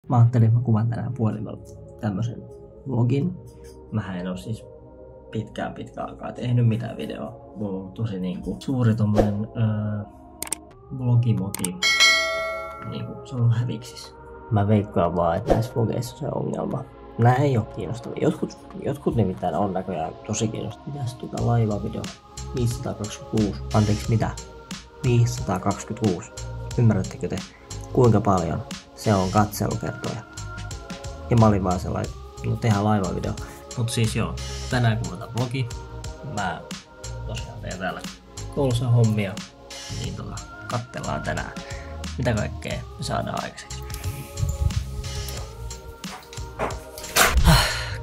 Mä ajattelin, että mä kuvan tänään puhelimella tämmösen vlogin. Mähän en oo siis pitkään aikaa tehnyt mitään videoa. Mulla on tosi niinku suuri tommonen vlogimoti. Niinku se on häviksis. Mä veikkaan vaan, että näissä vlogeissa on se ongelma. Nää ei oo kiinnostavia. Jotkut nimittäin on näköjään tosi kiinnostavia. Mitäs laivavideo? 526. Anteeksi mitä? 526. Ymmärrättekö te, kuinka paljon se on katselukertoja? Ja mä olin vaan sellainen, no tehdään laivavideo. Mut siis joo, tänään kuvataan vlogi. Mä tosiaan teen täällä koulussa hommia. Niin kattellaan tänään, mitä kaikkea me saadaan aikaiseksi.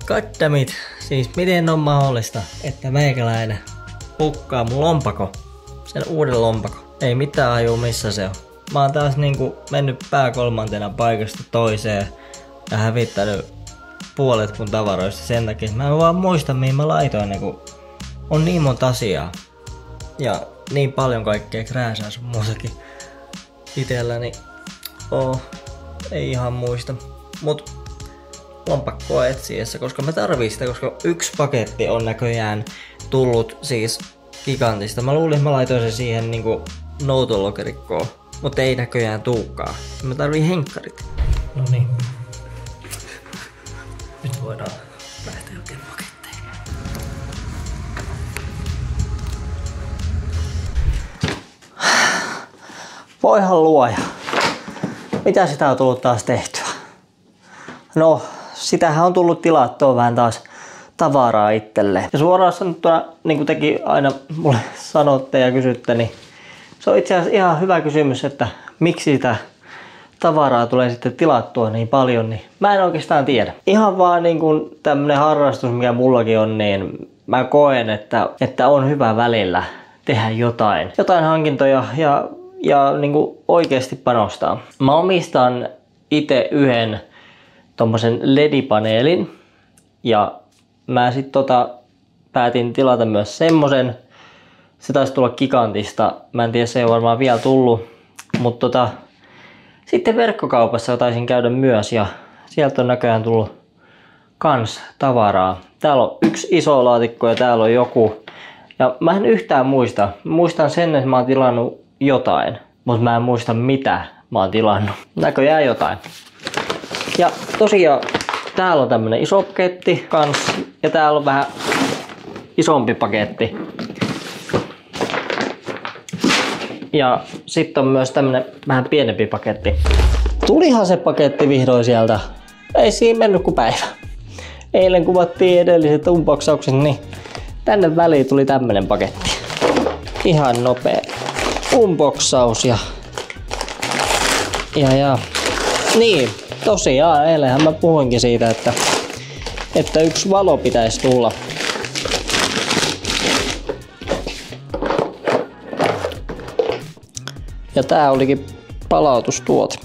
Goddammit, siis miten on mahdollista, että meikäläinen hukkaa mun lompako, sen uuden lompako. Ei mitään hajuu missä se on. Mä oon taas niinku mennyt pääkolmantena paikasta toiseen ja hävittänyt puolet mun tavaroista sen takia, että mä en vaan muista mihin mä laitoin ne, kun on niin monta asiaa. Ja niin paljon kaikkea krääsää sun muutakin itelläni. Ei ihan muista. Mut lompakkoa etsiessä, koska mä tarviin sitä, koska yksi paketti on näköjään tullut siis Gigantista. Mä luulin, että mä laitoin sen siihen niinku noutolokerikkoon, mutta ei näköjään tuukaan. Mä tarviin henkkarit. No niin. Nyt voidaan lähteä oikein paketteihin. Voihan luoja. Mitä sitä on tullut taas tehtyä? No, sitähän on tullut tilattua vähän taas tavaraa itselleen. Ja suoraan sanottuna, niin kuin tekin aina mulle sanotte ja kysytte, niin se on itse asiassa ihan hyvä kysymys, että miksi sitä tavaraa tulee sitten tilattua niin paljon, niin mä en oikeastaan tiedä. Ihan vaan niin kuin tämmönen harrastus, mikä mullakin on, niin mä koen, että on hyvä välillä tehdä jotain hankintoja ja niin kuin oikeasti panostaa. Mä omistan itse yhden tommosen LED-paneelin ja mä sit päätin tilata myös semmosen. Se taisi tulla Gigantista. Mä en tiedä, se ei ole varmaan vielä tullut. Mutta sitten verkkokaupassa taisin käydä myös ja sieltä on näköjään tullut kans tavaraa. Täällä on yksi iso laatikko ja täällä on joku. Ja mä en yhtään muista. Muistan sen, että mä oon tilannut jotain. Mutta mä en muista mitä mä oon tilannut. Näköjään jotain. Ja tosiaan täällä on tämmönen iso paketti kans. Ja täällä on vähän isompi paketti. Ja sitten on myös tämmönen vähän pienempi paketti. Tulihan se paketti vihdoin sieltä. Ei siinä mennyt kuin päivä. Eilen kuvattiin edelliset unboxaukset, niin tänne väliin tuli tämmönen paketti. Ihan nopea unboxaus ja niin, tosiaan eilenhän mä puhuinkin siitä, että yksi valo pitäisi tulla. Ja tää olikin palautustuote.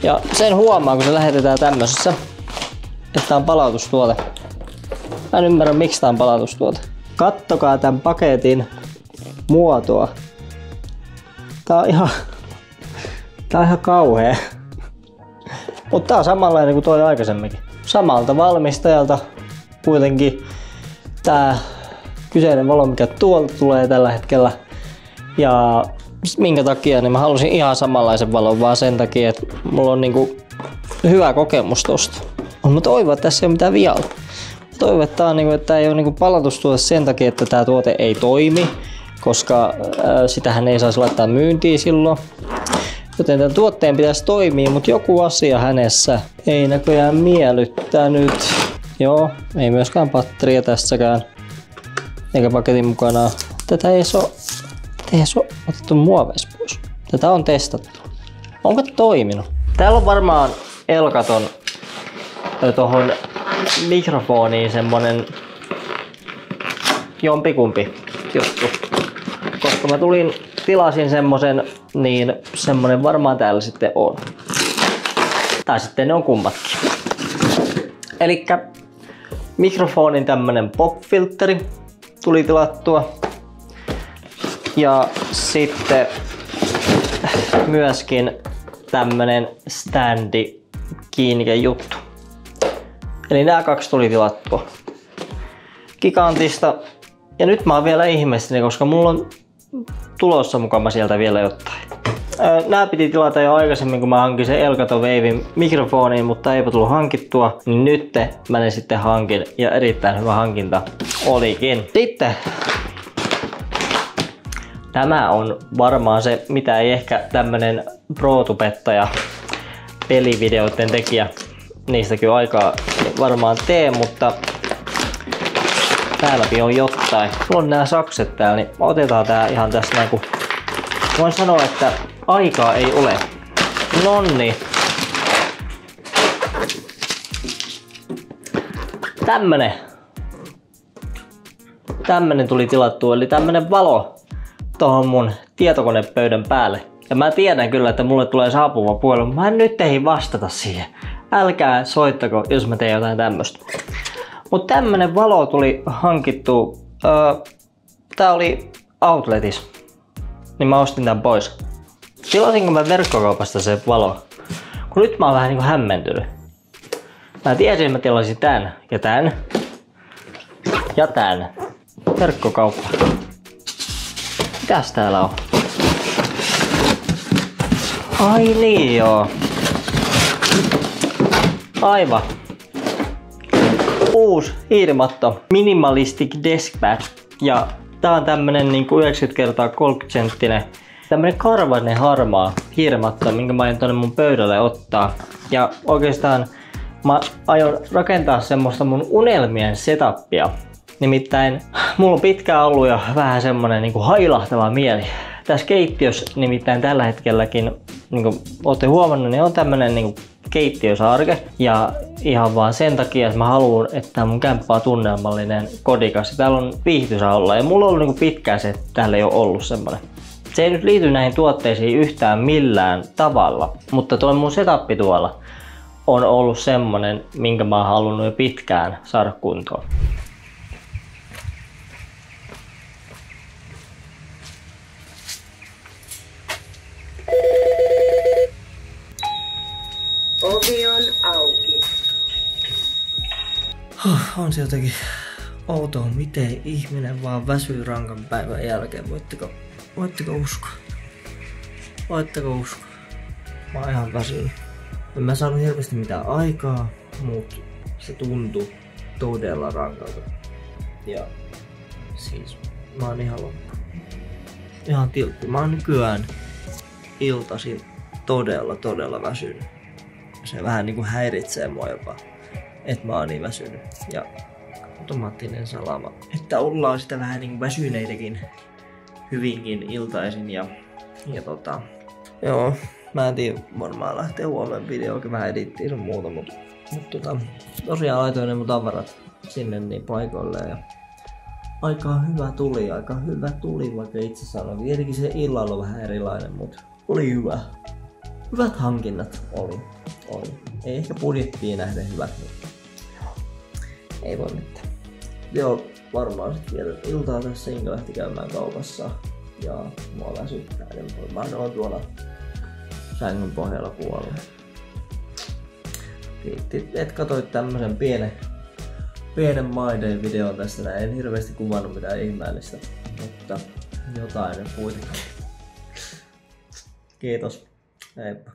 Ja sen huomaa, kun se lähetetään tämmöisessä, että tää on palautustuote. Mä en ymmärrä, miksi tää on palautustuote. Kattokaa tän paketin muotoa. Tää on ihan kauhea. Mutta tää on samanlainen kuin toi aikaisemminkin. Samalta valmistajalta kuitenkin tää kyseinen valo, mikä tuolta tulee tällä hetkellä. Ja minkä takia, niin mä halusin ihan samanlaisen valon vaan sen takia, että mulla on niinku hyvä kokemus tosta. Mä toivon, että tässä ei ole mitään vialla. Mä toivon, että tää on niinku, että tää ei ole niinku palautustuote sen takia, että tää tuote ei toimi, koska sitähän ei saisi laittaa myyntiin silloin. Joten tämän tuotteen pitäisi toimia, mutta joku asia hänessä ei näköjään miellyttänyt. Joo, ei myöskään patteria tässäkään, eikä paketin mukana. Tätä ei ole otettu muoveista pois. Tätä on testattu. Onko toiminut? Täällä on varmaan Elkaton tohon mikrofoniin semmonen jompikumpi juttu. Koska mä tilasin semmosen, niin semmonen varmaan täällä sitten on. Tai sitten ne on kummatkin. Elikkä mikrofonin tämmönen pop-filtteri tuli tilattua. Ja sitten myöskin tämmönen standi kiinnike juttu. Eli nämä kaksi tuli tilattua Gigantista. Ja nyt mä oon vielä ihmeessäni, koska mulla on tulossa mukana sieltä vielä jotain. Nää piti tilata jo aikaisemmin, kun mä hankin sen Elgato Waven mikrofoniin, mutta eipä tullut hankittua. Niin nyt mä ne sitten hankin ja erittäin hyvä hankinta olikin. Sitten tämä on varmaan se, mitä ei ehkä tämmönen pro-tubettaja, pelivideoiden tekijä, niistäkin aikaa varmaan tee, mutta täälläkin on jotain. Mulla on nää sakset täällä, niin otetaan tää ihan tässä näin, kun voin sanoa, että aikaa ei ole. Nonni. Tämmönen tuli tilattua, eli tämmönen valo tohon mun tietokonepöydän päälle. Ja mä tiedän kyllä, että mulle tulee saapuva puhelu, mutta mä en nyt ehdi vastata siihen. Älkää soittako, jos mä teen jotain tämmöstä. Mut tämmönen valo tuli hankittua. Tää oli Outletissa. Niin mä ostin tän pois. Tilasinko mä verkkokaupasta se valo? Kun nyt mä oon vähän niinku hämmentynyt. Mä tiesin, että mä tilasin tän ja tän. Ja tän. Verkkokauppa. Mitäs täällä on? Ai niin joo. Aivan. Uusi hiirimatto. Minimalistic Deskpad. Ja tää on tämmönen niinku 90 x 30 senttinen. Tämmönen karvainen harmaa hiirimatto, minkä mä aion tonne mun pöydälle ottaa. Ja oikeastaan mä aion rakentaa semmoista mun unelmien setupia. Nimittäin mulla on pitkään ollut jo vähän semmonen niinku hailahtava mieli. Tässä keittiössä nimittäin tällä hetkelläkin, niinku ootte huomannut, niin on tämmönen niinku keittiösarke. Ja ihan vaan sen takia, että mä haluan, että mun kämppä on tunnelmallinen, kodikas. Ja täällä on viihtyisä olla. Ja mulla on ollut niinku pitkään se, että täällä ei ole ollut semmonen. Se ei nyt liity näihin tuotteisiin yhtään millään tavalla. Mutta tuo mun setappi tuolla on ollut semmonen, minkä mä oon halunnut jo pitkään saada kuntoon. Ovi on auki. On se jotenkin outoa, miten ihminen vaan väsyy rankan päivän jälkeen. Voitteko uskoa? Voitteko uskoa? Mä oon ihan väsynyt. En mä saanut hirveästi mitään aikaa, mut se tuntui todella rankalta. Ja siis mä oon ihan loppu. Ihan tiltti. Mä oon nykyään iltaisin todella väsynyt. Se vähän niinku häiritsee mua jopa, että mä oon niin väsynyt. Ja automaattinen salama, että ollaan sitä vähän niinku väsyneitäkin hyvinkin iltaisin. Joo, mä en tiedä, varmaan lähtee huomenna videokin vähän edittiin sun muuta, mutta tosiaan laitoin ne mun tavarat sinne niin paikoille ja aika hyvä tuli, vaikka itse sanoin. Tietenkin se illalla on vähän erilainen, mutta oli hyvä. Hyvät hankinnat oli. Ei ehkä budjettiin nähden hyvät, mutta ei voi mitään. Joo, varmaan sit vielä iltaa tässä Inka lähti käymään kaupassa ja mua väsyttää. Mä oon tuolla sängyn pohjalla kuollut. Kiitti, et katsoit tämmösen pienen maiden videon tästä näin. En hirveästi kuvannut mitään ihmeellistä, mutta jotain kuitenkin. Kiitos. Heippa.